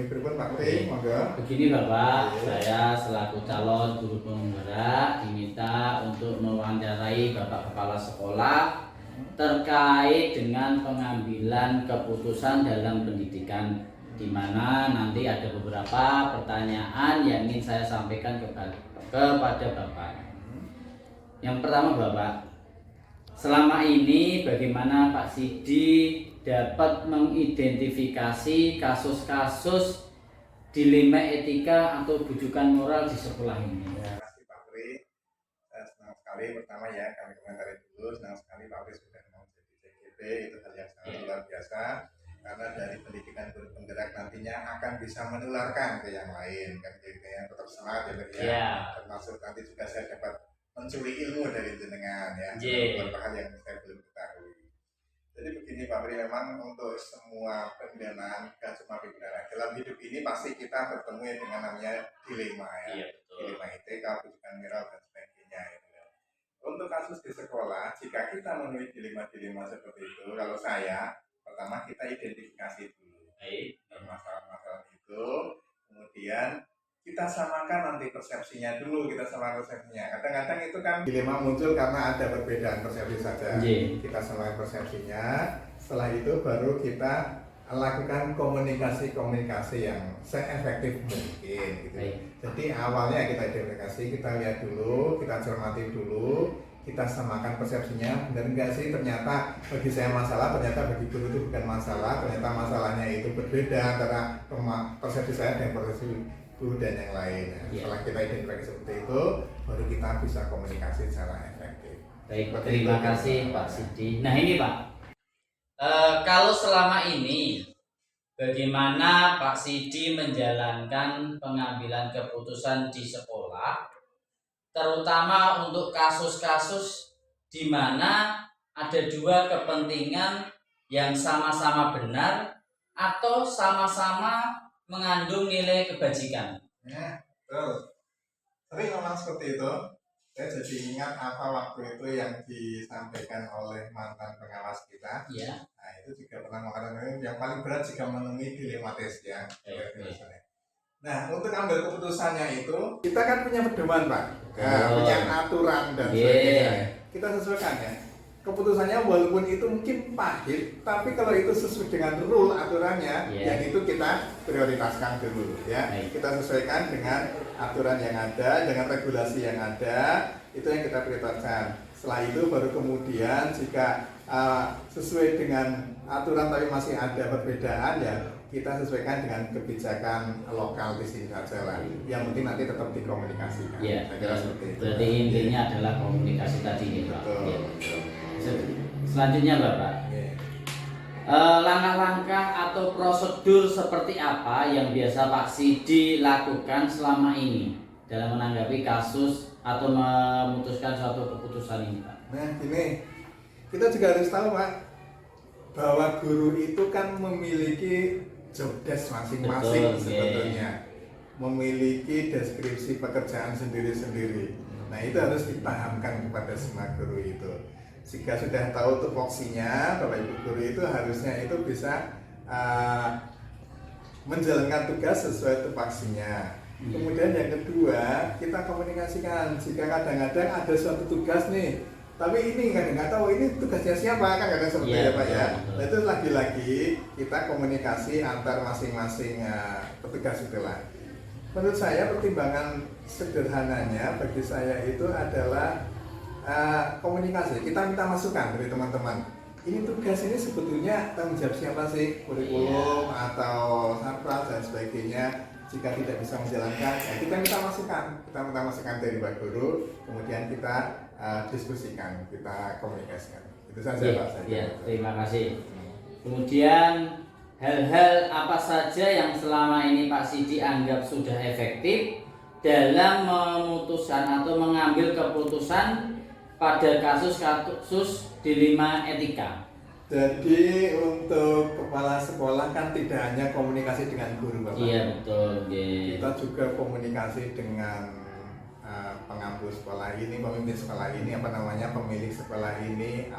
pripun Pak Tri, monggo. Begini Bapak, saya selaku calon guru penggerak diminta untuk mewawancarai Bapak Kepala Sekolah terkait dengan pengambilan keputusan dalam pendidikan, di mana nanti ada beberapa pertanyaan yang ingin saya sampaikan kepada Bapak. Yang pertama Bapak, selama ini bagaimana Pak Sidi dapat mengidentifikasi kasus-kasus dilema etika atau bujukan moral di sekolah ini? Ya, terima kasih Pak Pri. Saya senang sekali, pertama ya kami komentari dulu, senang sekali Pak Pri sudah mau jadi CGP, itu hal yang sangat luar biasa, karena dari pendidikan guru penggerak nantinya akan bisa menularkan ke yang lain, kan jadi yang tetap semangat ya Pak ya. Termasuk nanti juga saya dapat mencuri ilmu dari jenengan ya, beberapa hal yang saya belum ketahui. Jadi begini Pak Pri, memang untuk semua pembinaan, dan semua pembinaan dalam hidup ini pasti kita bertemu dengan namanya dilema ya. Dilema etika, bujukan moral dan sebagainya gitu ya. Untuk kasus di sekolah, jika kita menemui dilema-dilema seperti itu, kalau saya pertama kita identifikasi dulu masalah-masalah itu, kemudian kita samakan nanti persepsinya dulu, kita samakan persepsinya. Kadang-kadang itu kan dilema muncul karena ada perbedaan persepsi saja. Kita samakan persepsinya, setelah itu baru kita lakukan komunikasi yang seefektif mungkin gitu. Jadi awalnya kita identifikasi, kita lihat dulu, kita cermati dulu, kita samakan persepsinya, benar enggak sih ternyata bagi saya masalah, ternyata bagi guru itu bukan masalah, ternyata masalahnya itu berbeda antara persepsi saya dan persepsi guru dan yang lain. Setelah kita identifikasi seperti itu, baru kita bisa komunikasi secara efektif. Baik, terima kasih Pak Sidi. Nah ini Pak, kalau selama ini bagaimana Pak Sidi menjalankan pengambilan keputusan di sekolah, terutama untuk kasus-kasus di mana ada dua kepentingan yang sama-sama benar atau sama-sama mengandung nilai kebajikan? Ya, betul. Sering memang seperti itu. Saya jadi ingat apa waktu itu yang disampaikan oleh mantan pengawas kita. Ya. Nah itu juga pernah mengatakan yang paling berat jika menemui dilematis ya. Nah untuk ambil keputusannya itu kita kan punya pedoman Pak, punya aturan dan sebagainya. Kita sesuaikan ya. Keputusannya walaupun itu mungkin pahit, tapi kalau itu sesuai dengan rule aturannya, yang itu kita prioritaskan dulu ya. Kita sesuaikan dengan aturan yang ada, dengan regulasi yang ada, itu yang kita prioritaskan. Setelah itu baru kemudian jika sesuai dengan aturan tapi masih ada perbedaan ya, kita sesuaikan dengan kebijakan lokal di sini saja lah. Yang penting nanti tetap dikomunikasikan. Ya, saya kira seperti itu. Berarti intinya adalah komunikasi tadi nih Pak. Selanjutnya Bapak, langkah-langkah atau prosedur seperti apa yang biasa Pak Sidi lakukan selama ini dalam menanggapi kasus atau memutuskan suatu keputusan ini Pak? Nah gini, kita juga harus tahu Pak, bahwa guru itu kan memiliki job desk masing-masing sebetulnya, memiliki deskripsi pekerjaan sendiri-sendiri. Nah itu harus dipahamkan kepada semua guru itu. Jika sudah tahu tupoksinya, Bapak Ibu guru itu harusnya itu bisa menjalankan tugas sesuai tupoksinya. Kemudian yang kedua, kita komunikasikan. Jika kadang-kadang ada suatu tugas nih, tapi ini nggak tahu ini tugasnya siapa, kan kadang seperti ya Pak ya. Nah itu lagi-lagi kita komunikasi antar masing-masing petugas itulah. Menurut saya pertimbangan sederhananya bagi saya itu adalah komunikasi. Kita minta masukan dari teman-teman. Ini tugas ini sebetulnya tanggung jawab siapa sih? Kurikulum atau sarpras dan sebagainya. Jika tidak bisa menjalankan, ya kita minta masukan. Kita minta masukan dari Pak Guru, kemudian kita diskusikan, kita komunikasikan. Itu saja Pak saya. Terima kasih. Kemudian hal-hal apa saja yang selama ini Pak Sidi anggap sudah efektif dalam memutuskan atau mengambil keputusan pada kasus-kasus dilema etika? Jadi untuk kepala sekolah kan tidak hanya komunikasi dengan guru Bapak. Iya betul. Kita juga komunikasi dengan pengampu sekolah ini, pemimpin sekolah ini, pemilik sekolah ini,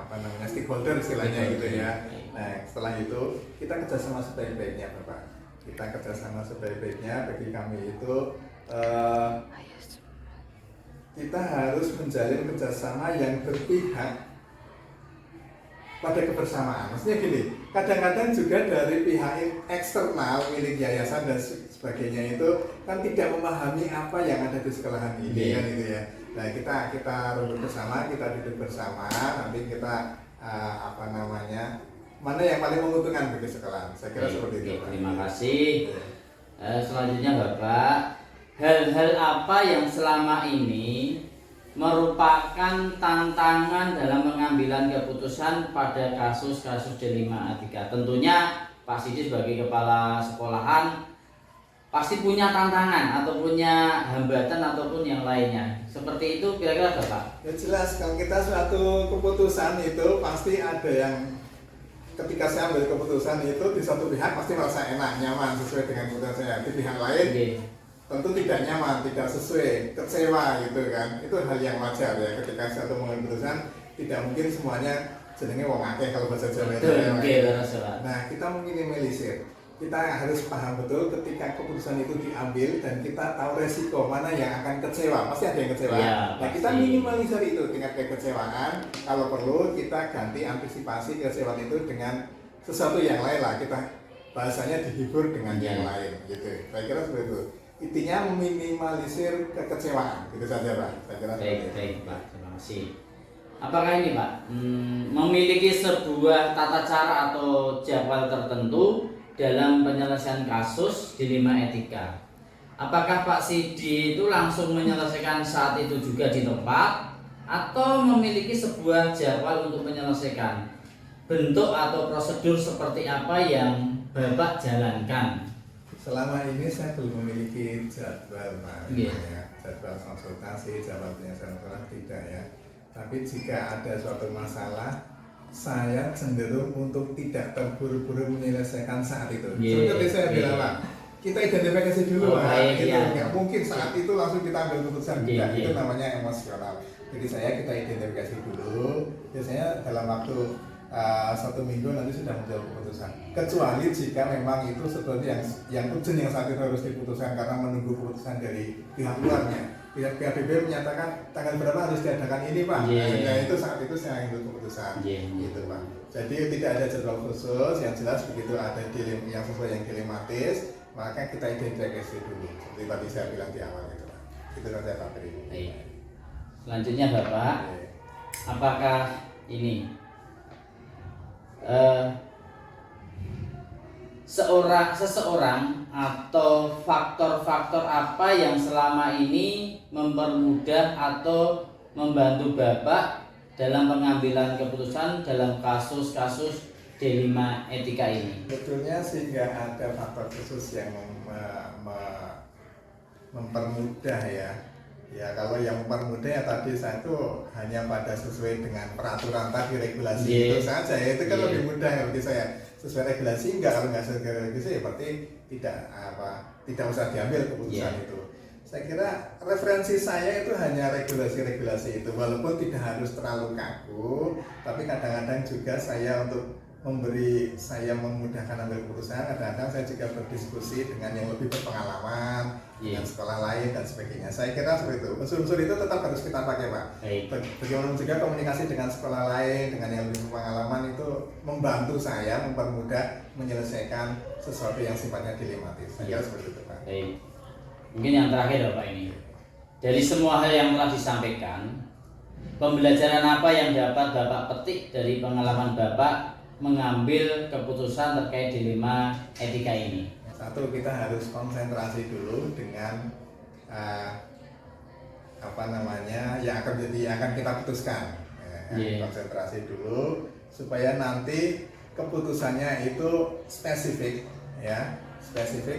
stakeholder istilahnya gitu ya. Nah setelah itu kita kerjasama sebaik-baiknya Bapak. kita kerjasama sebaik-baiknya. Bagi kami itu eh, kita harus menjalin kerjasama yang berpihak pada kebersamaan. Maksudnya gini, kadang-kadang juga dari pihak eksternal milik yayasan dan sebagainya itu kan tidak memahami apa yang ada di sekolahan ini kan itu ya. Nah kita runduk bersama, kita duduk bersama, nanti kita mana yang paling menguntungkan bagi sekolahan. Saya kira seperti itu. Pak. Terima kasih. Selanjutnya Bapak, hal-hal apa yang selama ini merupakan tantangan dalam pengambilan keputusan pada kasus-kasus D5A3? Tentunya Pak Sidi sebagai kepala sekolahan pasti punya tantangan atau punya hambatan ataupun yang lainnya. Seperti itu kira-kira Bapak? Ya jelas, kalau kita suatu keputusan itu pasti ada yang ketika saya ambil keputusan itu di satu pihak pasti merasa enak, nyaman sesuai dengan keputusan saya. Di pihak lain tentu tidak nyaman, tidak sesuai, kecewa gitu kan. Itu hal yang wajar ya ketika satu mengambil keputusan, tidak mungkin semuanya jenenge wong akeh kalau bahasa Jawa itu. Nah, kita meminimalisir. Kita harus paham betul ketika keputusan itu diambil dan kita tahu resiko mana yang akan kecewa. Pasti ada yang kecewa. Ya, nah, kita minimalisir itu tingkat kekecewaan. Kalau perlu kita ganti antisipasi kekecewaan itu dengan sesuatu yang lain lah. Kita bahasanya dihibur dengan yang lain gitu. Saya kira seperti itu. Intinya meminimalisir kekecewaan, gitu saja Pak. Saya kira baik Pak, terima kasih. Apakah ini Pak memiliki sebuah tata cara atau jadwal tertentu dalam penyelesaian kasus D5 etika? Apakah Pak Sidi itu langsung menyelesaikan saat itu juga di tempat atau memiliki sebuah jadwal untuk menyelesaikan? Bentuk atau prosedur seperti apa yang Bapak jalankan? Selama ini saya belum memiliki jadwal Pak, ya, jadwal konsultasi, jadwal penyelesaian masalah tidak ya. Tapi jika ada suatu masalah, saya cenderung untuk tidak terburu-buru menyelesaikan saat itu. Seperti saya bilang Pak, kita identifikasi dulu Pak. Nggak mungkin saat itu langsung kita ambil keputusan. Itu namanya emosional. Jadi kita identifikasi dulu. Biasanya dalam waktu 1 minggu nanti sudah menjawab keputusan. Kecuali jika memang itu seperti yang urgent yang saat itu harus diputuskan karena menunggu keputusan dari pihak luarnya. Pihak PBB menyatakan tanggal berapa harus diadakan ini Pak. Nah itu saat itu saya ambil keputusan. Gitu Pak. Jadi tidak ada jadwal khusus. Yang jelas begitu ada yang sesuai yang dilematis, maka kita identifikasi dulu. Seperti tadi saya bilang di awal itu Pak. Itu saja Pak Beri. Selanjutnya Bapak, apakah ini seseorang atau faktor-faktor apa yang selama ini mempermudah atau membantu Bapak dalam pengambilan keputusan dalam kasus-kasus D5 etika ini? Betulnya sehingga ada faktor khusus yang mempermudah ya. Ya kalau yang mempermudah ya tadi saya itu hanya pada sesuai dengan peraturan tadi regulasi itu saja ya, itu kan lebih mudah bagi saya. Sesuai regulasi enggak, kalau nggak sesuai regulasi ya berarti tidak usah diambil keputusan itu. Saya kira referensi saya itu hanya regulasi-regulasi itu, walaupun tidak harus terlalu kaku, tapi kadang-kadang juga saya untuk saya memudahkan ambil keputusan, kadang-kadang saya juga berdiskusi dengan yang lebih berpengalaman, dengan sekolah lain dan sebagainya. Saya kira seperti itu. Unsur-unsur itu tetap harus kita pakai Pak. Bagaimana juga komunikasi dengan sekolah lain, dengan yang lebih berpengalaman itu membantu saya, mempermudah menyelesaikan sesuatu yang sifatnya dilematis. Saya kira seperti itu Pak. Mungkin yang terakhir Bapak ini, dari semua hal yang telah disampaikan, pembelajaran apa yang dapat Bapak petik dari pengalaman Bapak mengambil keputusan terkait dilema etika ini? Satu, kita harus konsentrasi dulu dengan yang akan kita putuskan. Konsentrasi dulu supaya nanti keputusannya itu spesifik ya,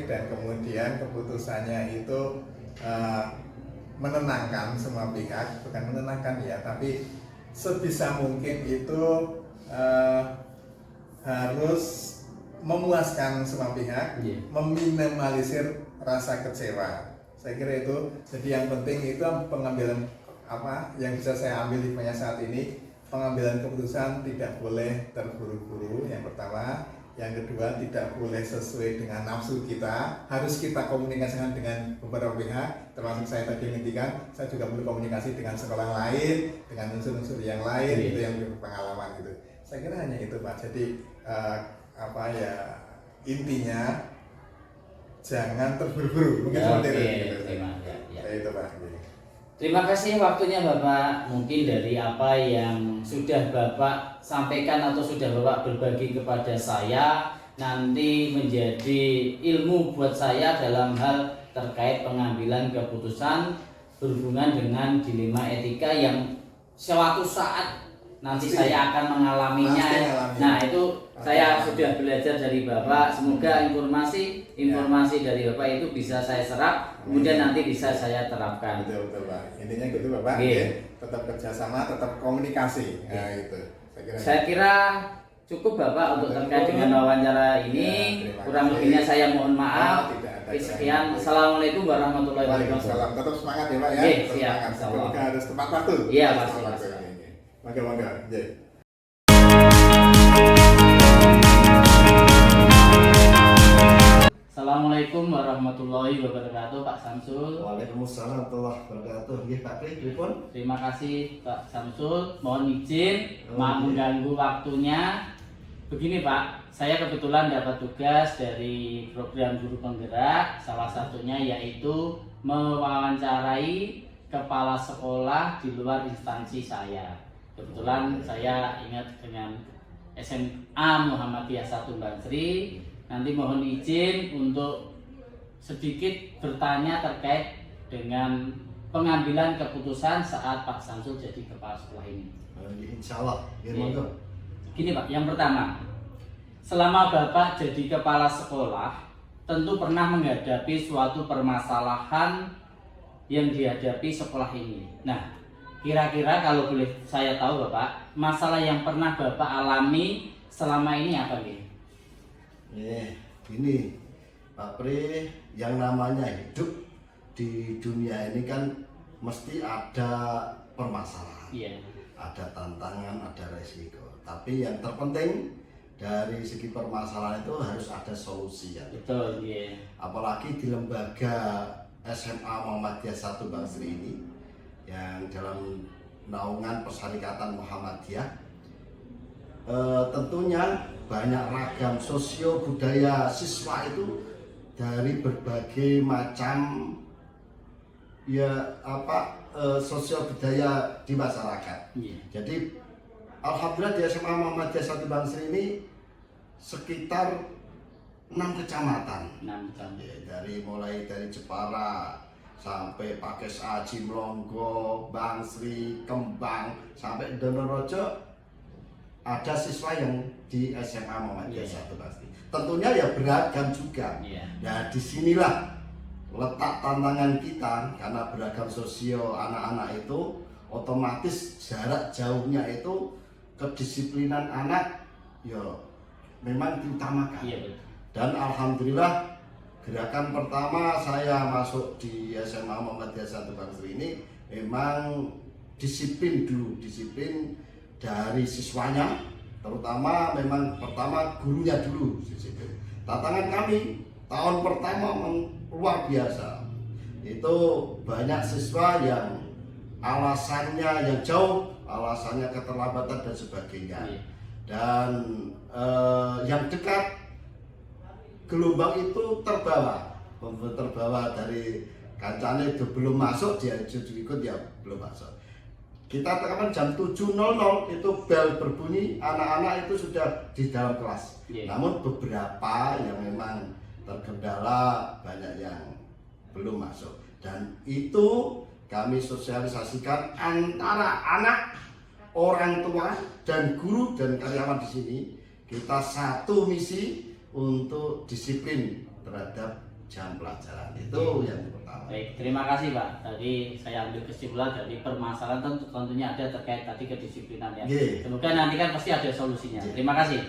dan kemudian keputusannya itu menenangkan semua pihak, bukan menenangkan ya, tapi sebisa mungkin itu harus memuaskan semua pihak, meminimalisir rasa kecewa. Saya kira itu. Jadi yang penting itu pengambilan yang bisa saya ambil hikmahnya saat ini, pengambilan keputusan tidak boleh terburu-buru. Yang pertama, Yang kedua, tidak boleh sesuai dengan nafsu kita, harus kita komunikasikan dengan beberapa pihak, termasuk saya tadi menghentikan, saya juga perlu komunikasi dengan sekolah lain, dengan unsur-unsur yang lain, itu yang berpengalaman gitu. Saya kira hanya itu Pak. Jadi intinya jangan terburu-buru, mungkin seperti itu. Itu Pak. Terima kasih waktunya Bapak. Mungkin dari apa yang sudah Bapak sampaikan atau sudah Bapak berbagi kepada saya nanti menjadi ilmu buat saya dalam hal terkait pengambilan keputusan berhubungan dengan dilema etika yang suatu saat nanti saya akan mengalaminya. Nah, itu saya sudah belajar dari Bapak. Semoga informasi dari Bapak itu bisa saya serap, kemudian nanti bisa saya terapkan. Betul Pak. Intinya gitu Bapak. Tetap kerjasama, tetap komunikasi. Nah, itu. Saya kira cukup Bapak untuk terkait dengan wawancara ini. Kurang lebihnya saya mohon maaf. Sekian. Assalamualaikum warahmatullahi wabarakatuh. Tetap semangat ya Pak ya. Siap. Semoga harus tepat waktu. Iya pasti. Mangga. Assalamualaikum warahmatullahi wabarakatuh Pak Samsul. Waalaikumsalam warahmatullahi wabarakatuh. Nggih Pak Pri, pripun? Terima kasih Pak Samsul. Mohon izin maaf mengganggu waktunya. Begini Pak, saya kebetulan dapat tugas dari program guru penggerak, salah satunya yaitu mewawancarai kepala sekolah di luar instansi saya. Kebetulan saya ingat dengan SMA Muhammadiyah 1 Bangsri. Nanti mohon izin untuk sedikit bertanya terkait dengan pengambilan keputusan saat Pak Samsul jadi kepala sekolah ini. Insya Allah. Gini Pak, yang pertama, selama Bapak jadi kepala sekolah, tentu pernah menghadapi suatu permasalahan yang dihadapi sekolah ini. Nah, kira-kira kalau boleh saya tahu Bapak, masalah yang pernah Bapak alami selama ini apa nih? Gini Pak Pri, yang namanya hidup di dunia ini kan mesti ada permasalahan, ada tantangan, ada resiko. Tapi yang terpenting dari segi permasalahan itu harus ada solusi ya. Betul, Apalagi di lembaga SMA Muhammadiyah 1 Bangsri ini yang dalam naungan Persyarikatan Muhammadiyah, tentunya banyak ragam sosio budaya siswa itu dari berbagai macam sosial budaya di masyarakat. Jadi alhamdulillah di SMA Muhammadiyah 1 Bangsri ini sekitar 6 kecamatan. Mulai dari Jepara sampai Pakes Aji, Mlonggo, Bangsri, Kembang sampai Donorojo ada siswa yang di SMA Muhammadiyah 1 Bangsri. Tentunya ya beragam juga. Nah, disinilah letak tantangan kita, karena beragam sosio anak-anak itu otomatis jarak jauhnya itu kedisiplinan anak ya memang diutamakan. Dan alhamdulillah gerakan pertama saya masuk di SMA Muhammadiyah 1 Bangsri ini memang disiplin dulu, disiplin dari siswanya, terutama memang pertama gurunya dulu disiplin. Tantangan kami tahun pertama luar biasa. Itu banyak siswa yang alasannya yang jauh, alasannya keterlambatan dan sebagainya. Dan yang dekat gelombang itu terbawa dari kancane itu belum masuk, dia ikut ya belum masuk. Kita tekan jam 7.00 itu bel berbunyi, anak-anak itu sudah di dalam kelas. Namun beberapa yang memang terkendala, banyak yang belum masuk. Dan itu kami sosialisasikan antara anak, orang tua, dan guru dan karyawan di sini. Kita satu misi untuk disiplin terhadap jam pelajaran. Itu yang pertama. Baik, terima kasih Pak. Tadi saya ambil kesimpulan dari permasalahan tentunya ada terkait tadi kedisiplinan ya. Semoga nanti kan pasti ada solusinya. Terima kasih.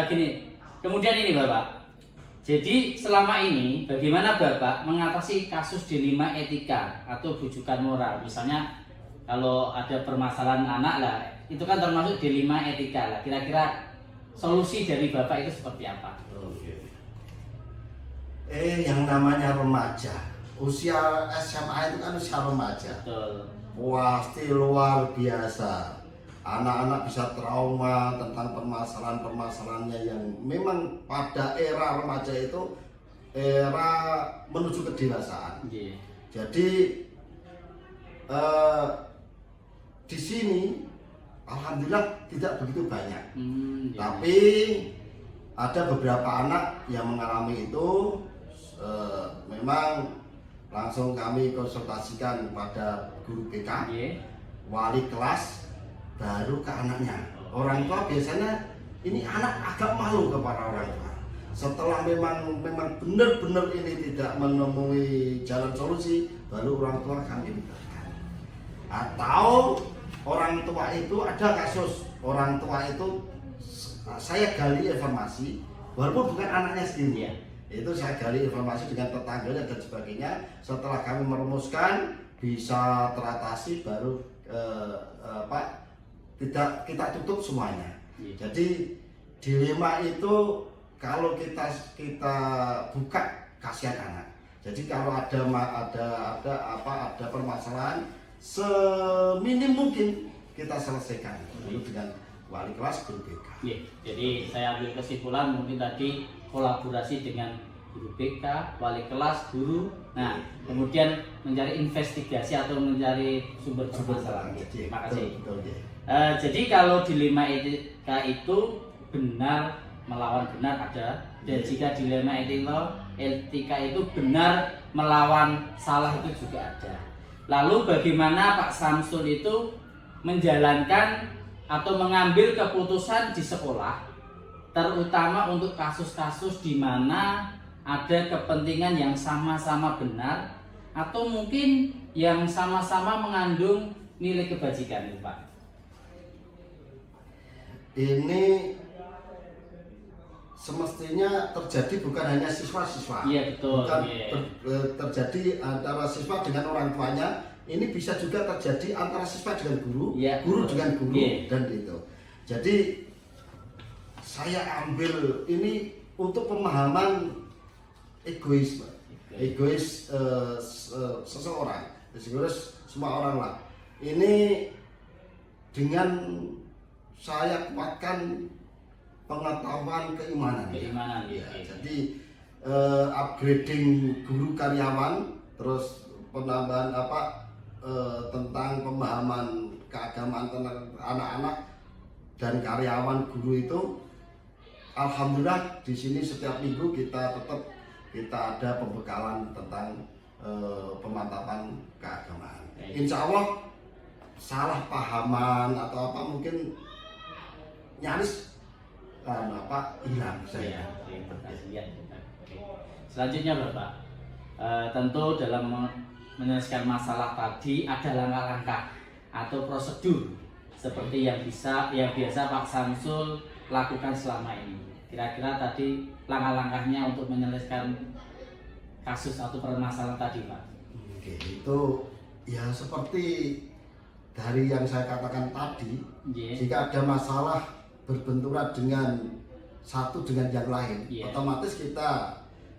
Gini, kemudian ini Bapak. Jadi selama ini bagaimana Bapak mengatasi kasus dilema etika atau bujukan moral? Misalnya kalau ada permasalahan anak lah, itu kan termasuk dilema etika lah. Kira-kira solusi dari Bapak itu seperti apa? Yang namanya remaja, usia SMA itu kan usia remaja. Betul. Pasti luar biasa. Anak-anak bisa trauma tentang permasalahan-permasalahannya yang memang pada era remaja itu era menuju kedewasaan. Yeah. Jadi di sini alhamdulillah tidak begitu banyak. Yeah. Tapi ada beberapa anak yang mengalami itu, memang langsung kami konsultasikan pada guru BK, wali kelas, baru ke anaknya. Orang tua biasanya ini anak agak malu kepada orang tua. Setelah memang benar-benar ini tidak menemui jalan solusi, baru orang tua kami libatkan. Atau orang tua itu ada kasus orang tua itu saya gali informasi, walaupun bukan anaknya sendiri. Itu saya gali informasi dengan tetangganya dan sebagainya. Setelah kami merumuskan bisa teratasi, baru tidak kita tutup semuanya. Jadi dilema itu kalau kita buka, kasihan anak. Jadi kalau ada permasalahan, seminim mungkin kita selesaikan dengan wali kelas, guru BK. Jadi saya ambil kesimpulan mungkin tadi kolaborasi dengan guru BK, wali kelas, guru. Nah, kemudian mencari investigasi atau mencari sumber permasalahan. Terima kasih. Jadi kalau dilema etika itu benar melawan benar ada, dan jika dilema etika itu benar melawan salah itu juga ada. Lalu bagaimana Pak Samsul itu menjalankan atau mengambil keputusan di sekolah, terutama untuk kasus-kasus di mana ada kepentingan yang sama-sama benar atau mungkin yang sama-sama mengandung nilai kebajikan, Pak? Ini semestinya terjadi bukan hanya siswa-siswa. Iya, betul. Bukan terjadi antara siswa dengan orang tuanya. Ini bisa juga terjadi antara siswa dengan guru, guru dengan guru, dan itu. Jadi saya ambil ini untuk pemahaman egois seseorang, egois semua orang lah. Ini dengan saya kuatkan pengetahuan keimanan. Jadi upgrading guru karyawan, terus penambahan tentang pemahaman keagamaan tentang anak-anak dan karyawan guru itu. Alhamdulillah di sini setiap minggu kita ada pembekalan tentang pemantapan keagamaan. Insya Allah salah pahaman atau apa mungkin nyaris hilang saya. Terima kasih. Selanjutnya Bapak, tentu dalam menyelesaikan masalah tadi ada langkah-langkah atau prosedur seperti yang biasa Pak Samsul lakukan selama ini. Kira-kira tadi langkah-langkahnya untuk menyelesaikan kasus atau permasalahan tadi, Pak. Oke, itu ya seperti dari yang saya katakan tadi, jika ada masalah berbenturan dengan satu dengan yang lain, otomatis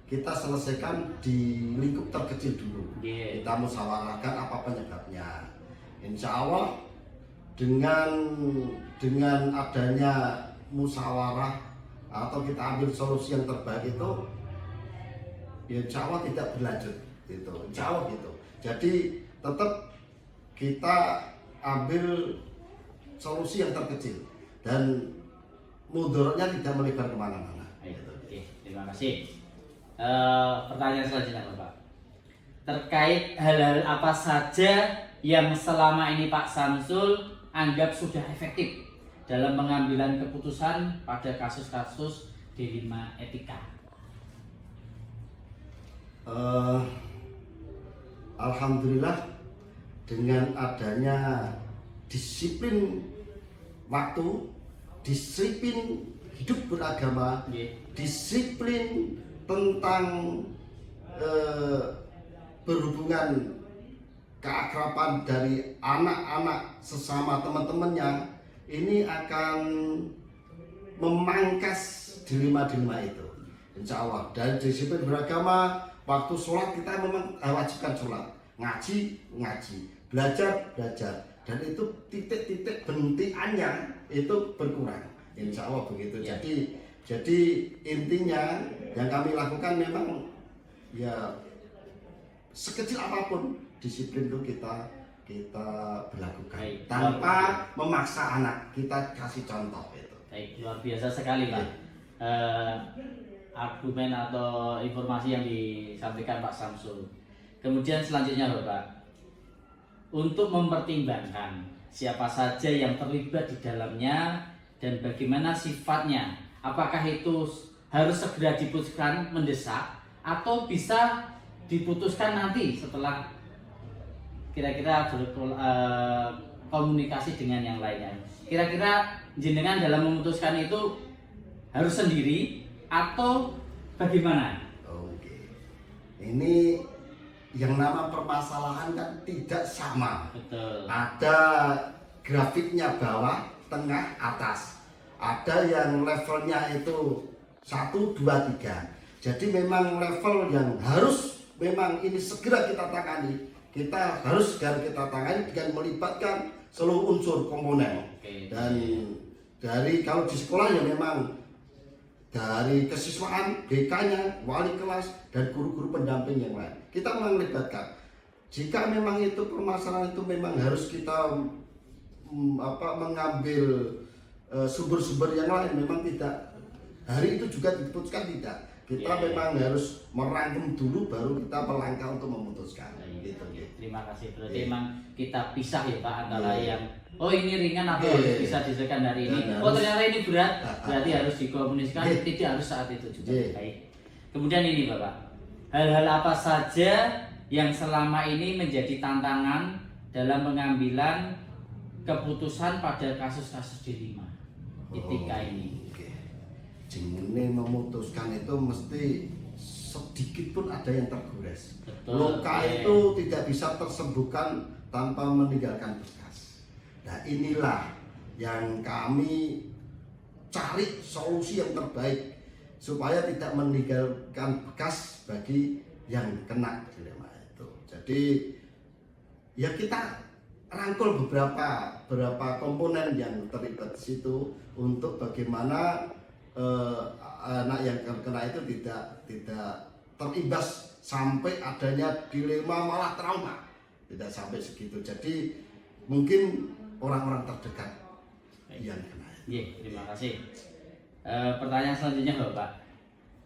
kita selesaikan di lingkup terkecil dulu. Kita musyawarahkan apa penyebabnya. Insya Allah dengan adanya musyawarah atau kita ambil solusi yang terbaik itu, ya insya Allah tidak berlanjut gitu. Insya Allah gitu. Jadi tetap kita ambil solusi yang terkecil dan mudorotnya tidak melebar kemana-mana. Oke, terima kasih. Pertanyaan selanjutnya Bapak, terkait hal-hal apa saja yang selama ini Pak Samsul anggap sudah efektif dalam pengambilan keputusan pada kasus-kasus dilema etika? Alhamdulillah dengan adanya disiplin waktu, disiplin hidup beragama, disiplin tentang berhubungan keakraban dari anak-anak sesama teman-temannya, ini akan memangkas dilema-dilema itu. Insya Allah. Dan disiplin beragama, waktu sholat kita memang wajibkan sholat, ngaji, belajar. Dan itu titik-titik bentiannya itu berkurang. Insya Allah begitu. Ya. Jadi intinya yang kami lakukan memang ya sekecil apapun disiplin itu kita berlakukan. Baik. Tanpa memaksa anak, kita kasih contoh itu. Baik, luar biasa sekali Pak. Argumen atau informasi yang disampaikan Pak Samsul. Kemudian selanjutnya Bapak, untuk mempertimbangkan siapa saja yang terlibat di dalamnya dan bagaimana sifatnya, apakah itu harus segera diputuskan mendesak atau bisa diputuskan nanti setelah kira-kira komunikasi dengan yang lainnya. Kira-kira jenengan dalam memutuskan itu harus sendiri atau bagaimana? Oke. Ini yang nama permasalahan kan tidak sama. Betul. Ada grafiknya bawah, tengah, atas. Ada yang levelnya itu 1, 2, 3. Jadi memang level yang harus memang ini segera kita tangani. Kita harus segera kita tangani dengan melibatkan seluruh unsur komponen. Oke. Dan dari kalau di sekolah ya memang dari kesiswaan, BK-nya, wali kelas, dan guru-guru pendamping yang lain. Kita melibatkan. Jika memang itu permasalahan itu memang harus kita mengambil sumber-sumber yang lain, memang tidak. Hari itu juga diputuskan tidak. Kita memang harus merangkum dulu baru kita melangkah untuk memutuskan. Gitu. Terima kasih. Berarti memang kita pisah ya Pak antara yang ini ringan atau bisa diselesaikan hari ini. Ternyata ini berat, berarti harus dikomunikasikan. Tidak harus saat itu juga. Baik. Kemudian ini Bapak, hal-hal apa saja yang selama ini menjadi tantangan dalam pengambilan keputusan pada kasus-kasus D5 etika ini? Jengune memutuskan itu mesti sedikit pun ada yang tergores. Betul, Luka itu tidak bisa tersembuhkan tanpa meninggalkan bekas. Nah inilah yang kami cari solusi yang terbaik supaya tidak meninggalkan bekas bagi yang kena dilema itu. Jadi ya kita rangkul beberapa komponen yang terlibat di situ untuk bagaimana anak yang terkena itu tidak terimbas sampai adanya dilema malah trauma, tidak sampai segitu. Jadi mungkin orang-orang terdekat yang kena. Iya, terima kasih. Pertanyaan selanjutnya Bapak,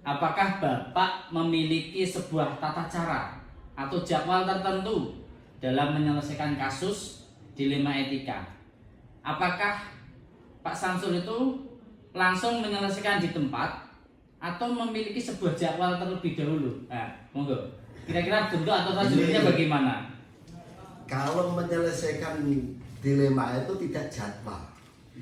apakah Bapak memiliki sebuah tata cara atau jadwal tertentu dalam menyelesaikan kasus dilema etika? Apakah Pak Samsul itu langsung menyelesaikan di tempat atau memiliki sebuah jadwal terlebih dahulu? Nah, monggo. Kira-kira bentuk atau prosedurnya bagaimana? Kalau menyelesaikan dilema itu tidak jadwal.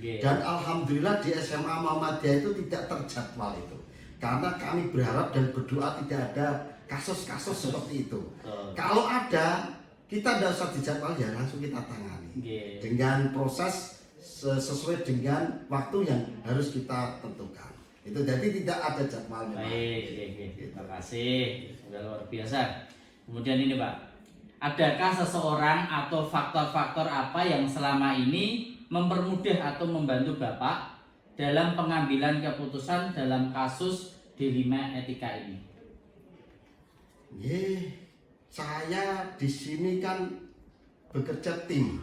Dan alhamdulillah di SMA Muhammadiyah itu tidak terjadwal itu. Karena kami berharap dan berdoa tidak ada kasus-kasus seperti itu. Kalau ada, kita tidak usah dijadwal, ya langsung kita tangani. Dengan proses sesuai dengan waktu yang harus kita tentukan. Itu jadi tidak ada jadwalnya. Baik. Terima kasih. Sudah luar biasa. Kemudian ini Pak, adakah seseorang atau faktor-faktor apa yang selama ini mempermudah atau membantu Bapak dalam pengambilan keputusan dalam kasus D5 etika ini? Saya di sini kan bekerja tim.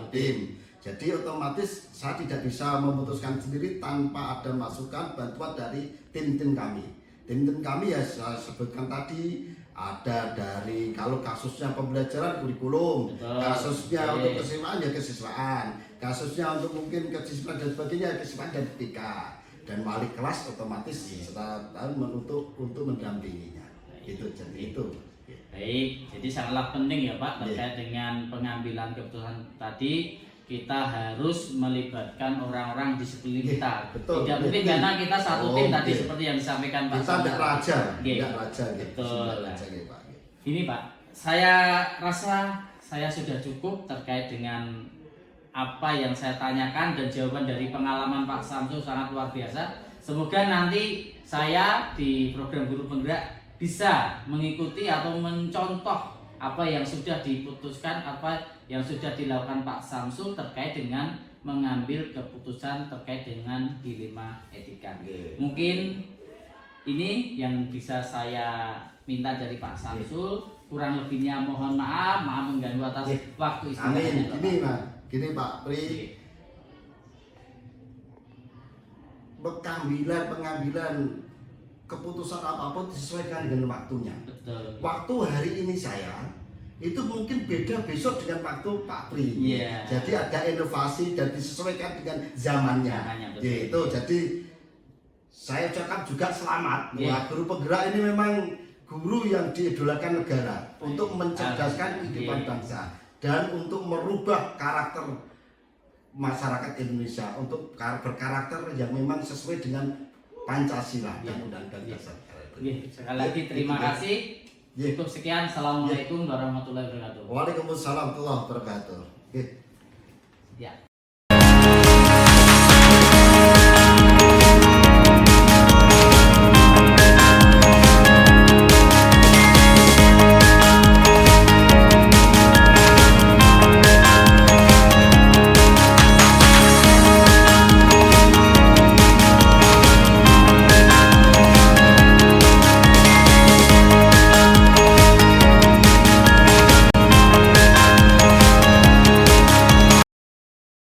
Tim. Jadi otomatis saya tidak bisa memutuskan sendiri tanpa ada masukan bantuan dari tim-tim kami. Tim-tim kami ya saya sebutkan tadi, ada dari kalau kasusnya pembelajaran kurikulum, kasusnya untuk kesiswaan ya kesiswaan, kasusnya untuk mungkin kedisiplinan dan sebagainya kesiswaan dan etika, dan wali kelas otomatis setelah tahun untuk mendampinginya. Itu jadi itu. Baik, jadi sangatlah penting ya Pak terkait dengan pengambilan keputusan tadi. Kita harus melibatkan orang-orang di sekeliling kita. Tidak mungkin karena kita satu tim tadi seperti yang disampaikan Pak. Kita tidak raja, tidak raja. Betul. Ini Pak, saya rasa saya sudah cukup terkait dengan apa yang saya tanyakan dan jawaban dari pengalaman Pak Samsul sangat luar biasa. Semoga nanti saya di program Guru Penggerak bisa mengikuti atau mencontoh apa yang sudah diputuskan, apa yang sudah dilakukan Pak Samsul terkait dengan mengambil keputusan terkait dengan dilema etika. Mungkin ini yang bisa saya minta dari Pak Samsul. Kurang lebihnya mohon maaf mengganggu atas waktu Amin. istimewanya. Gini Pak Pri, pengambilan keputusan apapun disesuaikan dengan waktunya. Betul. Waktu hari ini saya itu mungkin beda besok dengan waktu Pak Pri. Iya. Jadi ada inovasi dan disesuaikan dengan zamannya. Betul. Gitu. Jadi saya ucapkan juga selamat. Iya. Guru Penggerak ini memang guru yang diidolakan negara untuk mencerdaskan kehidupan bangsa dan untuk merubah karakter masyarakat Indonesia untuk berkarakter yang memang sesuai dengan Pancasila dan Undang-Undang Dasar. Sekali lagi terima kasih. Cukup sekian. Assalamualaikum warahmatullahi wabarakatuh. Waalaikumsalam warahmatullahi wabarakatuh. Ya.